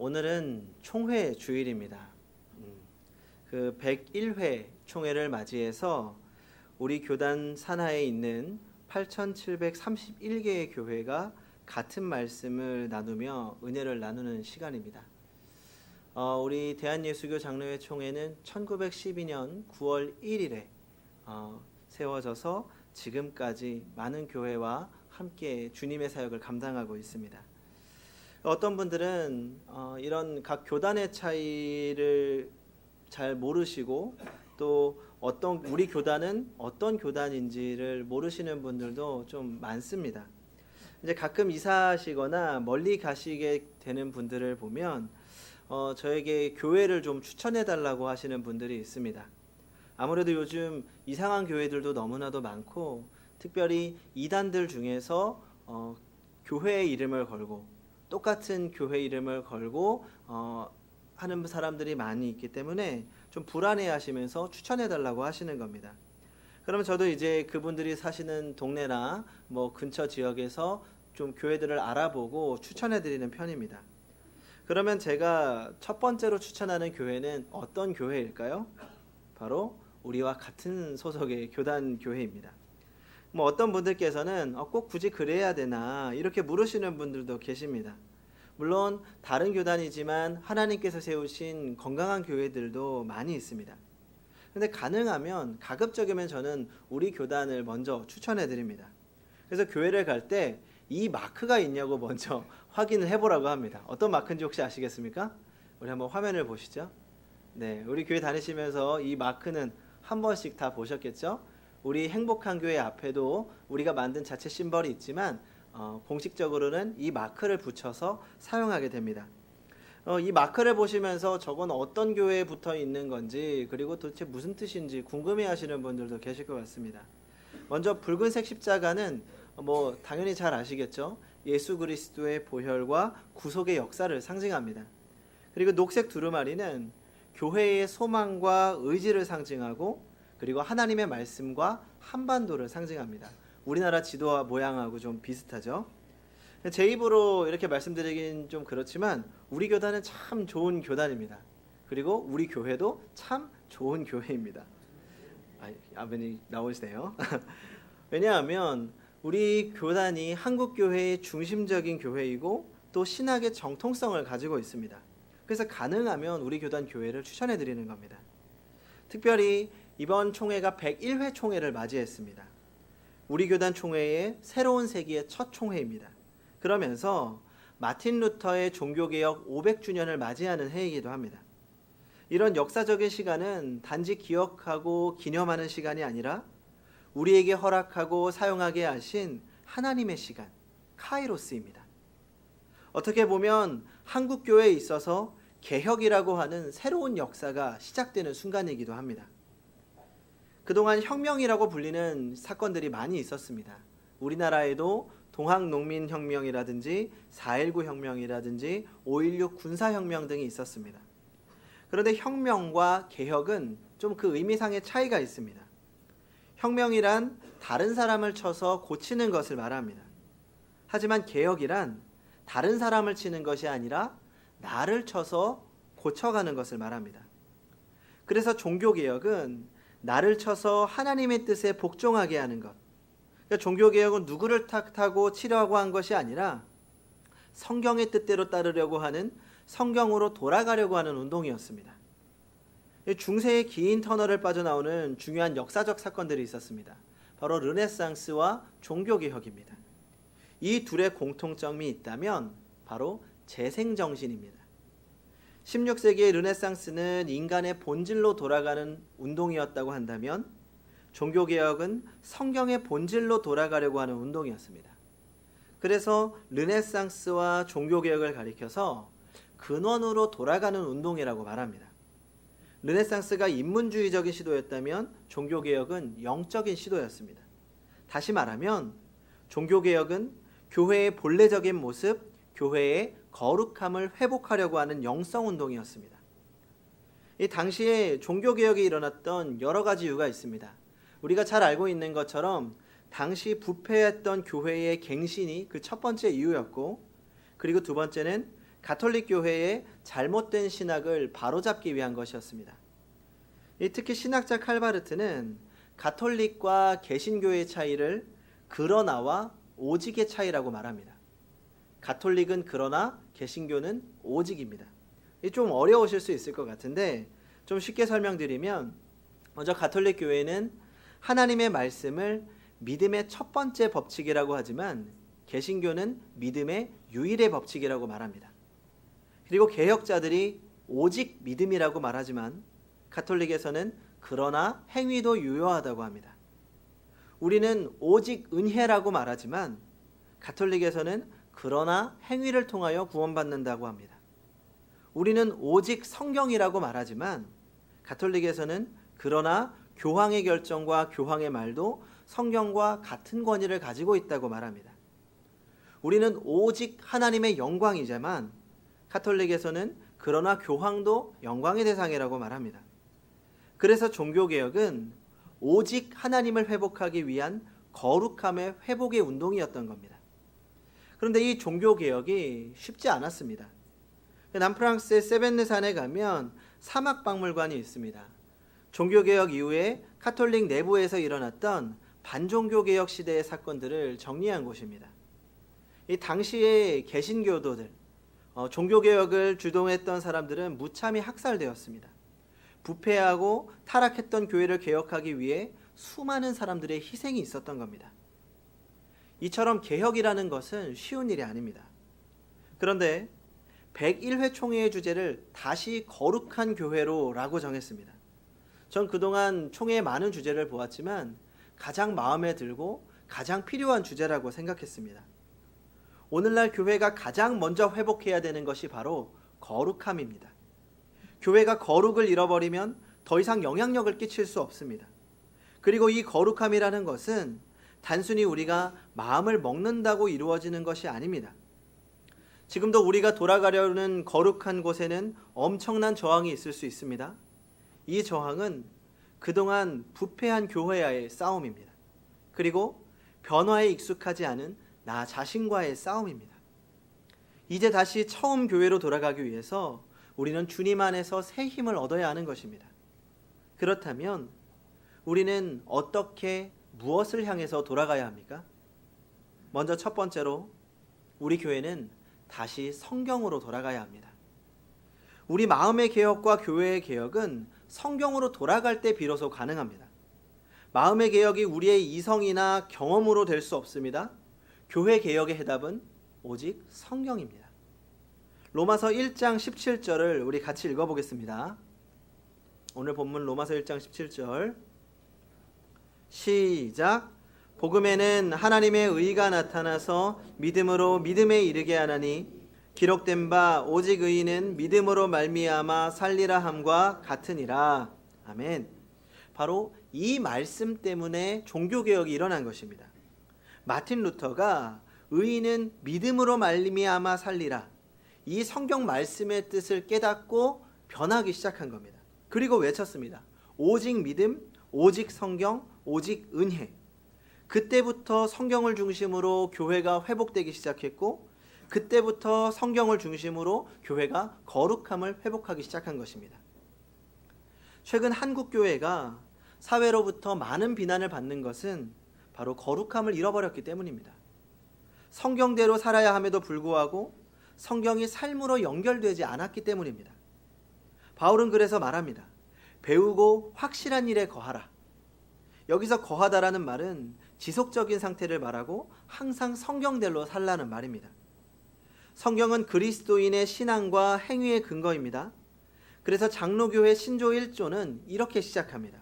오늘은 총회 주일입니다. 그 101회 총회를 맞이해서 우리 교단 산하에 있는 8,731개의 교회가 같은 말씀을 나누며 은혜를 나누는 시간입니다. 우리 대한예수교 장로회 총회는 1912년 9월 1일에 세워져서 지금까지 많은 교회와 함께 주님의 사역을 감당하고 있습니다. 어떤 분들은 이런 각 교단의 차이를 잘 모르시고 또 우리 교단은 어떤 교단인지를 모르시는 분들도 좀 많습니다. 이제 가끔 이사하시거나 멀리 가시게 되는 분들을 보면 저에게 교회를 좀 추천해 달라고 하시는 분들이 있습니다. 아무래도 요즘 이상한 교회들도 너무나도 많고 특별히 이단들 중에서 교회의 이름을 걸고 똑같은 교회 이름을 걸고 하는 사람들이 많이 있기 때문에 좀 불안해하시면서 추천해달라고 하시는 겁니다. 그러면 저도 이제 그분들이 사시는 동네나 근처 지역에서 좀 교회들을 알아보고 추천해드리는 편입니다. 그러면 제가 첫 번째로 추천하는 교회는 어떤 교회일까요? 바로 우리와 같은 소속의 교단 교회입니다. 어떤 분들께서는 꼭 굳이 그래야 되나 이렇게 물으시는 분들도 계십니다. 물론 다른 교단이지만 하나님께서 세우신 건강한 교회들도 많이 있습니다. 그런데 가능하면 가급적이면 저는 우리 교단을 먼저 추천해 드립니다. 그래서 교회를 갈 때 이 마크가 있냐고 먼저 확인을 해보라고 합니다. 어떤 마크인지 혹시 아시겠습니까? 우리 한번 화면을 보시죠. 네, 우리 교회 다니시면서 이 마크는 한 번씩 다 보셨겠죠? 우리 행복한 교회 앞에도 우리가 만든 자체 심벌이 있지만 공식적으로는 이 마크를 붙여서 사용하게 됩니다. 이 마크를 보시면서 저건 어떤 교회에 붙어 있는 건지 그리고 도대체 무슨 뜻인지 궁금해 하시는 분들도 계실 것 같습니다. 먼저 붉은색 십자가는 당연히 잘 아시겠죠? 예수 그리스도의 보혈과 구속의 역사를 상징합니다. 그리고 녹색 두루마리는 교회의 소망과 의지를 상징하고 그리고 하나님의 말씀과 한반도를 상징합니다. 우리나라 지도와 모양하고 좀 비슷하죠. 제 입으로 이렇게 말씀드리긴 좀 그렇지만 우리 교단은 참 좋은 교단입니다. 그리고 우리 교회도 참 좋은 교회입니다. 아버님 나오시네요. 왜냐하면 우리 교단이 한국 교회의 중심적인 교회이고 또 신학의 정통성을 가지고 있습니다. 그래서 가능하면 우리 교단 교회를 추천해 드리는 겁니다. 특별히 이번 총회가 101회 총회를 맞이했습니다. 우리 교단 총회의 새로운 세기의 첫 총회입니다. 그러면서 마틴 루터의 종교개혁 500주년을 맞이하는 해이기도 합니다. 이런 역사적인 시간은 단지 기억하고 기념하는 시간이 아니라 우리에게 허락하고 사용하게 하신 하나님의 시간, 카이로스입니다. 어떻게 보면 한국 교회에 있어서 개혁이라고 하는 새로운 역사가 시작되는 순간이기도 합니다. 그동안 혁명이라고 불리는 사건들이 많이 있었습니다. 우리나라에도 동학농민혁명이라든지 4.19 혁명이라든지 5.16 군사혁명 등이 있었습니다. 그런데 혁명과 개혁은 좀 그 의미상의 차이가 있습니다. 혁명이란 다른 사람을 쳐서 고치는 것을 말합니다. 하지만 개혁이란 다른 사람을 치는 것이 아니라 나를 쳐서 고쳐가는 것을 말합니다. 그래서 종교개혁은 나를 쳐서 하나님의 뜻에 복종하게 하는 것. 그러니까 종교개혁은 누구를 탓하고 치려고 한 것이 아니라 성경의 뜻대로 따르려고 하는 성경으로 돌아가려고 하는 운동이었습니다. 중세의 긴 터널을 빠져나오는 중요한 역사적 사건들이 있었습니다. 바로 르네상스와 종교개혁입니다. 이 둘의 공통점이 있다면 바로 재생정신입니다. 16세기의 르네상스는 인간의 본질로 돌아가는 운동이었다고 한다면 종교개혁은 성경의 본질로 돌아가려고 하는 운동이었습니다. 그래서 르네상스와 종교개혁을 가리켜서 근원으로 돌아가는 운동이라고 말합니다. 르네상스가 인문주의적인 시도였다면 종교개혁은 영적인 시도였습니다. 다시 말하면 종교개혁은 교회의 본래적인 모습, 교회의 거룩함을 회복하려고 하는 영성운동이었습니다. 이 당시에 종교개혁이 일어났던 여러 가지 이유가 있습니다. 우리가 잘 알고 있는 것처럼 당시 부패했던 교회의 갱신이 그 첫 번째 이유였고, 그리고 두 번째는 가톨릭 교회의 잘못된 신학을 바로잡기 위한 것이었습니다. 특히 신학자 칼바르트는 가톨릭과 개신교의 차이를 그러나와 오직의 차이라고 말합니다. 가톨릭은 그러나, 개신교는 오직입니다. 좀 어려우실 수 있을 것 같은데 좀 쉽게 설명드리면, 먼저 가톨릭 교회는 하나님의 말씀을 믿음의 첫 번째 법칙이라고 하지만 개신교는 믿음의 유일의 법칙이라고 말합니다. 그리고 개혁자들이 오직 믿음이라고 말하지만 가톨릭에서는 그러나 행위도 유효하다고 합니다. 우리는 오직 은혜라고 말하지만 가톨릭에서는 그러나 행위를 통하여 구원받는다고 합니다. 우리는 오직 성경이라고 말하지만 가톨릭에서는 그러나 교황의 결정과 교황의 말도 성경과 같은 권위를 가지고 있다고 말합니다. 우리는 오직 하나님의 영광이지만 가톨릭에서는 그러나 교황도 영광의 대상이라고 말합니다. 그래서 종교개혁은 오직 하나님을 회복하기 위한 거룩함의 회복의 운동이었던 겁니다. 그런데 이 종교개혁이 쉽지 않았습니다. 남프랑스의 세벤느산에 가면 사막박물관이 있습니다. 종교개혁 이후에 카톨릭 내부에서 일어났던 반종교개혁 시대의 사건들을 정리한 곳입니다. 이 당시의 개신교도들, 종교개혁을 주동했던 사람들은 무참히 학살되었습니다. 부패하고 타락했던 교회를 개혁하기 위해 수많은 사람들의 희생이 있었던 겁니다. 이처럼 개혁이라는 것은 쉬운 일이 아닙니다. 그런데 101회 총회의 주제를 다시 거룩한 교회로 라고 정했습니다. 전 그동안 총회의 많은 주제를 보았지만 가장 마음에 들고 가장 필요한 주제라고 생각했습니다. 오늘날 교회가 가장 먼저 회복해야 되는 것이 바로 거룩함입니다. 교회가 거룩을 잃어버리면 더 이상 영향력을 끼칠 수 없습니다. 그리고 이 거룩함이라는 것은 단순히 우리가 마음을 먹는다고 이루어지는 것이 아닙니다. 지금도 우리가 돌아가려는 거룩한 곳에는 엄청난 저항이 있을 수 있습니다. 이 저항은 그동안 부패한 교회와의 싸움입니다. 그리고 변화에 익숙하지 않은 나 자신과의 싸움입니다. 이제 다시 처음 교회로 돌아가기 위해서 우리는 주님 안에서 새 힘을 얻어야 하는 것입니다. 그렇다면 우리는 어떻게 무엇을 향해서 돌아가야 합니까? 먼저 첫 번째로 우리 교회는 다시 성경으로 돌아가야 합니다. 우리 마음의 개혁과 교회의 개혁은 성경으로 돌아갈 때 비로소 가능합니다. 마음의 개혁이 우리의 이성이나 경험으로 될 수 없습니다. 교회 개혁의 해답은 오직 성경입니다. 로마서 1장 17절을 우리 같이 읽어보겠습니다. 오늘 본문 로마서 1장 17절 시작. 복음에는 하나님의 의가 나타나서 믿음으로 믿음에 이르게 하나니 기록된 바 오직 의인은 믿음으로 말미암아 살리라 함과 같으니라. 아멘. 바로 이 말씀 때문에 종교개혁이 일어난 것입니다. 마틴 루터가 의인은 믿음으로 말미암아 살리라, 이 성경 말씀의 뜻을 깨닫고 변하기 시작한 겁니다. 그리고 외쳤습니다. 오직 믿음, 오직 성경, 오직 은혜. 그때부터 성경을 중심으로 교회가 회복되기 시작했고, 그때부터 성경을 중심으로 교회가 거룩함을 회복하기 시작한 것입니다. 최근 한국 교회가 사회로부터 많은 비난을 받는 것은 바로 거룩함을 잃어버렸기 때문입니다. 성경대로 살아야 함에도 불구하고 성경이 삶으로 연결되지 않았기 때문입니다. 바울은 그래서 말합니다. 배우고 확실한 일에 거하라. 여기서 거하다라는 말은 지속적인 상태를 말하고 항상 성경대로 살라는 말입니다. 성경은 그리스도인의 신앙과 행위의 근거입니다. 그래서 장로교회 신조 1조는 이렇게 시작합니다.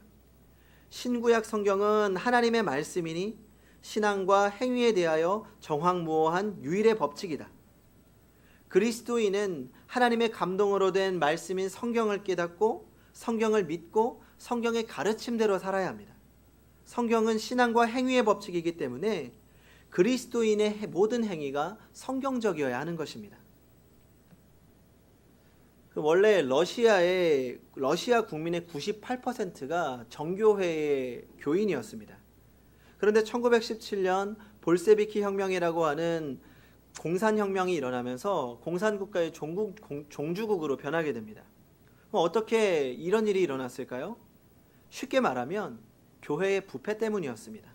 신구약 성경은 하나님의 말씀이니 신앙과 행위에 대하여 정황무오한 유일의 법칙이다. 그리스도인은 하나님의 감동으로 된 말씀인 성경을 깨닫고 성경을 믿고 성경의 가르침대로 살아야 합니다. 성경은 신앙과 행위의 법칙이기 때문에 그리스도인의 모든 행위가 성경적이어야 하는 것입니다. 원래 러시아 국민의 98%가 정교회의 교인이었습니다. 그런데 1917년 볼세비키 혁명이라고 하는 공산혁명이 일어나면서 공산국가의 종주국으로 변하게 됩니다. 그럼 어떻게 이런 일이 일어났을까요? 쉽게 말하면 교회의 부패 때문이었습니다.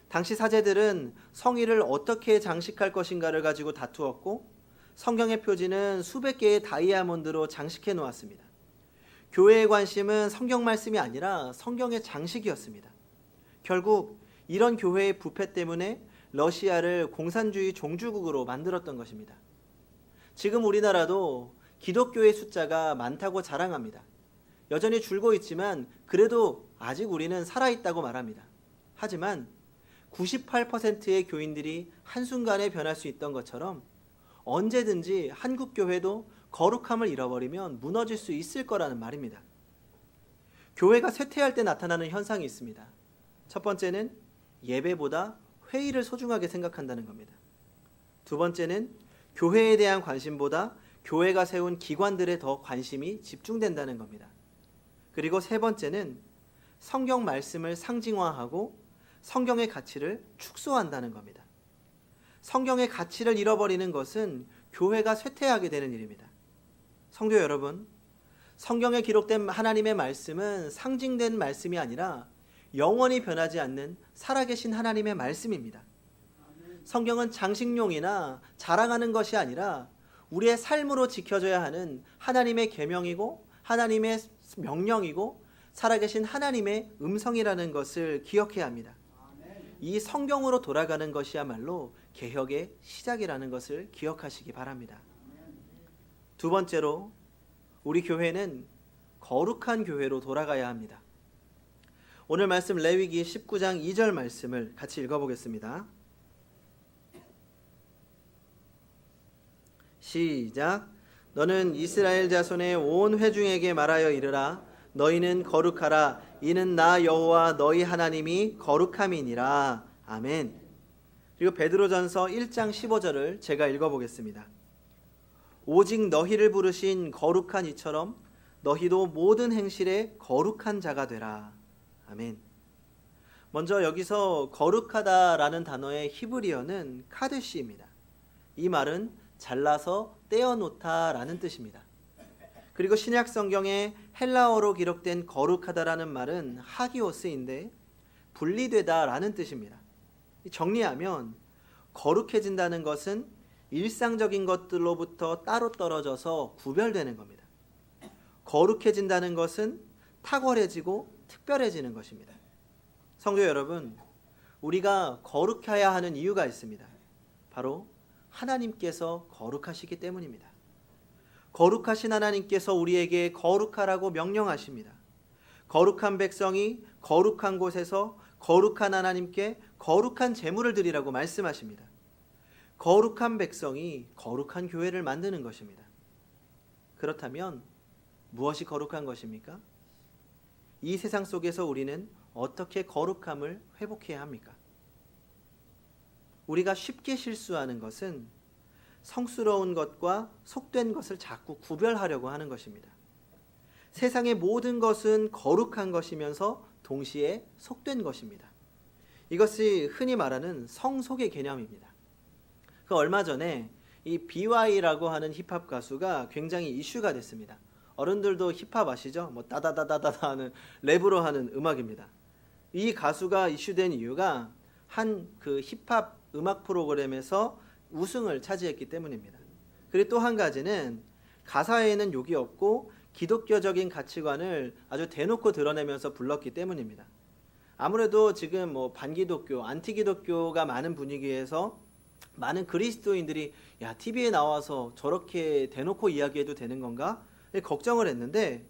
당시 사제들은 성의를 어떻게 장식할 것인가를 가지고 다투었고 성경의 표지는 수백 개의 다이아몬드로 장식해 놓았습니다. 교회의 관심은 성경 말씀이 아니라 성경의 장식이었습니다. 결국 이런 교회의 부패 때문에 러시아를 공산주의 종주국으로 만들었던 것입니다. 지금 우리나라도 기독교의 숫자가 많다고 자랑합니다. 여전히 줄고 있지만 그래도 아직 우리는 살아있다고 말합니다. 하지만 98%의 교인들이 한순간에 변할 수 있던 것처럼 언제든지 한국 교회도 거룩함을 잃어버리면 무너질 수 있을 거라는 말입니다. 교회가 쇠퇴할 때 나타나는 현상이 있습니다. 첫 번째는 예배보다 회의를 소중하게 생각한다는 겁니다. 두 번째는 교회에 대한 관심보다 교회가 세운 기관들에 더 관심이 집중된다는 겁니다. 그리고 세 번째는 성경 말씀을 상징화하고 성경의 가치를 축소한다는 겁니다. 성경의 가치를 잃어버리는 것은 교회가 쇠퇴하게 되는 일입니다. 성도 여러분, 성경에 기록된 하나님의 말씀은 상징된 말씀이 아니라 영원히 변하지 않는 살아계신 하나님의 말씀입니다. 성경은 장식용이나 자랑하는 것이 아니라 우리의 삶으로 지켜져야 하는 하나님의 계명이고 하나님의 명령이고 살아계신 하나님의 음성이라는 것을 기억해야 합니다. 이 성경으로 돌아가는 것이야말로 개혁의 시작이라는 것을 기억하시기 바랍니다. 두 번째로 우리 교회는 거룩한 교회로 돌아가야 합니다. 오늘 말씀 레위기 19장 2절 말씀을 같이 읽어보겠습니다. 시작. 너는 이스라엘 자손의 온 회중에게 말하여 이르라. 너희는 거룩하라. 이는 나 여호와 너희 하나님이 거룩함이니라. 아멘. 그리고 베드로전서 1장 15절을 제가 읽어보겠습니다. 오직 너희를 부르신 거룩한 이처럼 너희도 모든 행실에 거룩한 자가 되라. 아멘. 먼저 여기서 거룩하다라는 단어의 히브리어는 카드시입니다. 이 말은 잘라서 떼어놓다라는 뜻입니다. 그리고 신약 성경에 헬라어로 기록된 거룩하다라는 말은 하기오스인데 분리되다라는 뜻입니다. 정리하면 거룩해진다는 것은 일상적인 것들로부터 따로 떨어져서 구별되는 겁니다. 거룩해진다는 것은 탁월해지고 특별해지는 것입니다. 성도 여러분, 우리가 거룩해야 하는 이유가 있습니다. 바로 하나님께서 거룩하시기 때문입니다. 거룩하신 하나님께서 우리에게 거룩하라고 명령하십니다. 거룩한 백성이 거룩한 곳에서 거룩한 하나님께 거룩한 제물을 드리라고 말씀하십니다. 거룩한 백성이 거룩한 교회를 만드는 것입니다. 그렇다면 무엇이 거룩한 것입니까? 이 세상 속에서 우리는 어떻게 거룩함을 회복해야 합니까? 우리가 쉽게 실수하는 것은 성스러운 것과 속된 것을 자꾸 구별하려고 하는 것입니다. 세상의 모든 것은 거룩한 것이면서 동시에 속된 것입니다. 이것이 흔히 말하는 성속의 개념입니다. 얼마 전에 이 BY라고 하는 힙합 가수가 굉장히 이슈가 됐습니다. 어른들도 힙합 아시죠? 따다다다다다 하는 랩으로 하는 음악입니다. 이 가수가 이슈된 이유가 한 그 힙합 음악 프로그램에서 우승을 차지했기 때문입니다. 그리고 또 한 가지는 가사에는 욕이 없고 기독교적인 가치관을 아주 대놓고 드러내면서 불렀기 때문입니다. 아무래도 지금 반기독교, 안티기독교가 많은 분위기에서 많은 그리스도인들이 TV에 나와서 저렇게 대놓고 이야기해도 되는 건가? 걱정을 했는데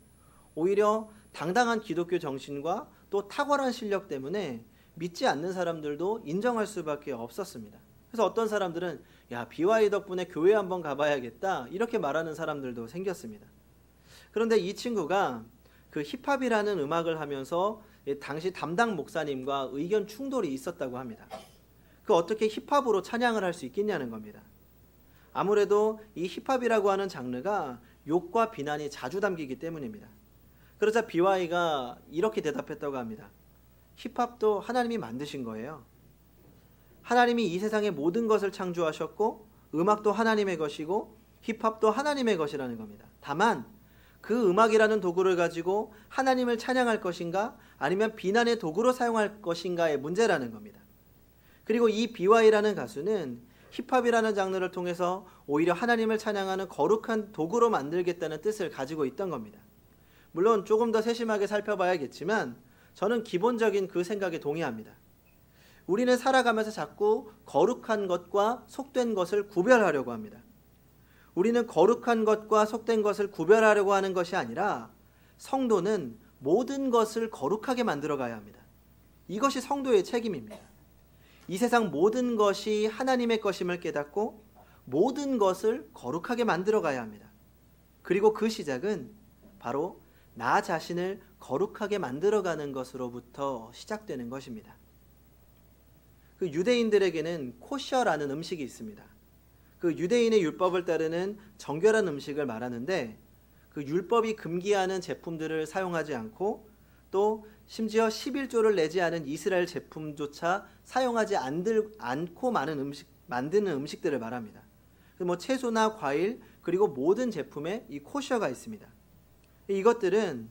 오히려 당당한 기독교 정신과 또 탁월한 실력 때문에 믿지 않는 사람들도 인정할 수밖에 없었습니다. 그래서 어떤 사람들은 BY 덕분에 교회 한번 가봐야겠다 이렇게 말하는 사람들도 생겼습니다. 그런데 이 친구가 그 힙합이라는 음악을 하면서 당시 담당 목사님과 의견 충돌이 있었다고 합니다. 어떻게 힙합으로 찬양을 할 수 있겠냐는 겁니다. 아무래도 이 힙합이라고 하는 장르가 욕과 비난이 자주 담기기 때문입니다. 그러자 BY가 이렇게 대답했다고 합니다. 힙합도 하나님이 만드신 거예요. 하나님이 이 세상의 모든 것을 창조하셨고 음악도 하나님의 것이고 힙합도 하나님의 것이라는 겁니다. 다만 그 음악이라는 도구를 가지고 하나님을 찬양할 것인가 아니면 비난의 도구로 사용할 것인가의 문제라는 겁니다. 그리고 이 BY라는 가수는 힙합이라는 장르를 통해서 오히려 하나님을 찬양하는 거룩한 도구로 만들겠다는 뜻을 가지고 있던 겁니다. 물론 조금 더 세심하게 살펴봐야겠지만 저는 기본적인 그 생각에 동의합니다. 우리는 살아가면서 자꾸 거룩한 것과 속된 것을 구별하려고 합니다. 우리는 거룩한 것과 속된 것을 구별하려고 하는 것이 아니라 성도는 모든 것을 거룩하게 만들어 가야 합니다. 이것이 성도의 책임입니다. 이 세상 모든 것이 하나님의 것임을 깨닫고 모든 것을 거룩하게 만들어 가야 합니다. 그리고 그 시작은 바로 나 자신을 거룩하게 만들어가는 것으로부터 시작되는 것입니다. 그 유대인들에게는 코셔라는 음식이 있습니다. 그 유대인의 율법을 따르는 정결한 음식을 말하는데 그 율법이 금기하는 제품들을 사용하지 않고 또 심지어 11조를 내지 않은 이스라엘 제품조차 사용하지 않고 만드는 음식들을 말합니다. 뭐 채소나 과일 그리고 모든 제품에 이 코셔가 있습니다. 이것들은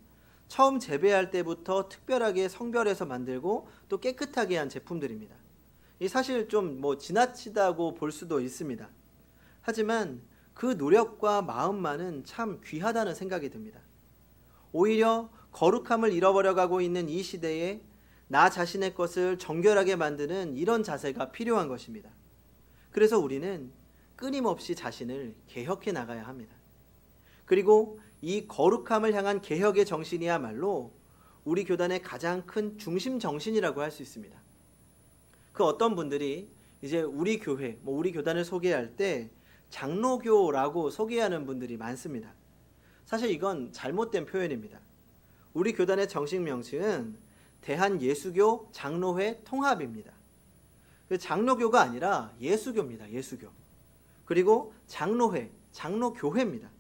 처음 재배할 때부터 특별하게 성별해서 만들고 또 깨끗하게 한 제품들입니다. 사실 좀 지나치다고 볼 수도 있습니다. 하지만 그 노력과 마음만은 참 귀하다는 생각이 듭니다. 오히려 거룩함을 잃어버려가고 있는 이 시대에 나 자신의 것을 정결하게 만드는 이런 자세가 필요한 것입니다. 그래서 우리는 끊임없이 자신을 개혁해 나가야 합니다. 그리고 이 거룩함을 향한 개혁의 정신이야말로 우리 교단의 가장 큰 중심 정신이라고 할 수 있습니다. 그 어떤 분들이 이제 우리 교회, 우리 교단을 소개할 때 장로교라고 소개하는 분들이 많습니다. 사실 이건 잘못된 표현입니다. 우리 교단의 정식 명칭은 대한예수교 장로회 통합입니다. 장로교가 아니라 예수교입니다. 예수교. 그리고 장로회, 장로교회입니다.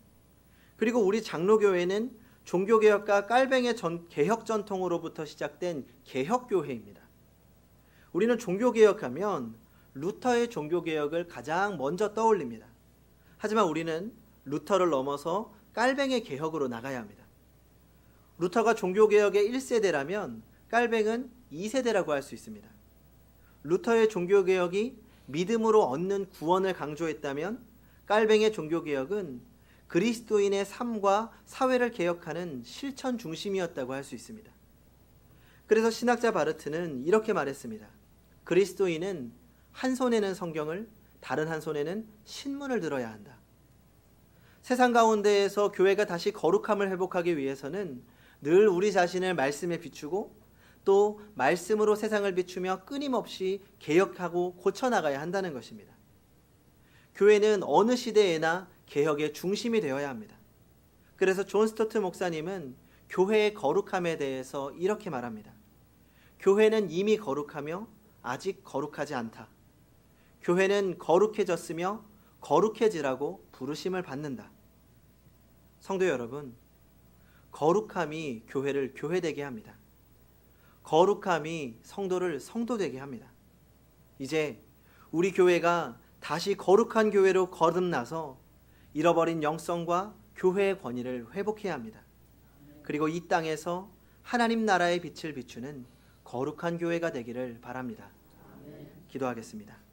그리고 우리 장로교회는 종교개혁가 깔뱅의 개혁 전통으로부터 시작된 개혁교회입니다. 우리는 종교개혁하면 루터의 종교개혁을 가장 먼저 떠올립니다. 하지만 우리는 루터를 넘어서 깔뱅의 개혁으로 나가야 합니다. 루터가 종교개혁의 1세대라면 깔뱅은 2세대라고 할 수 있습니다. 루터의 종교개혁이 믿음으로 얻는 구원을 강조했다면 깔뱅의 종교개혁은 그리스도인의 삶과 사회를 개혁하는 실천 중심이었다고 할 수 있습니다. 그래서 신학자 바르트는 이렇게 말했습니다. 그리스도인은 한 손에는 성경을 다른 한 손에는 신문을 들어야 한다. 세상 가운데에서 교회가 다시 거룩함을 회복하기 위해서는 늘 우리 자신을 말씀에 비추고 또 말씀으로 세상을 비추며 끊임없이 개혁하고 고쳐나가야 한다는 것입니다. 교회는 어느 시대에나 개혁의 중심이 되어야 합니다. 그래서 존 스토트 목사님은 교회의 거룩함에 대해서 이렇게 말합니다. 교회는 이미 거룩하며 아직 거룩하지 않다. 교회는 거룩해졌으며 거룩해지라고 부르심을 받는다. 성도 여러분, 거룩함이 교회를 교회되게 합니다. 거룩함이 성도를 성도되게 합니다. 이제 우리 교회가 다시 거룩한 교회로 거듭나서 잃어버린 영성과 교회의 권위를 회복해야 합니다. 그리고 이 땅에서 하나님 나라의 빛을 비추는 거룩한 교회가 되기를 바랍니다. 기도하겠습니다.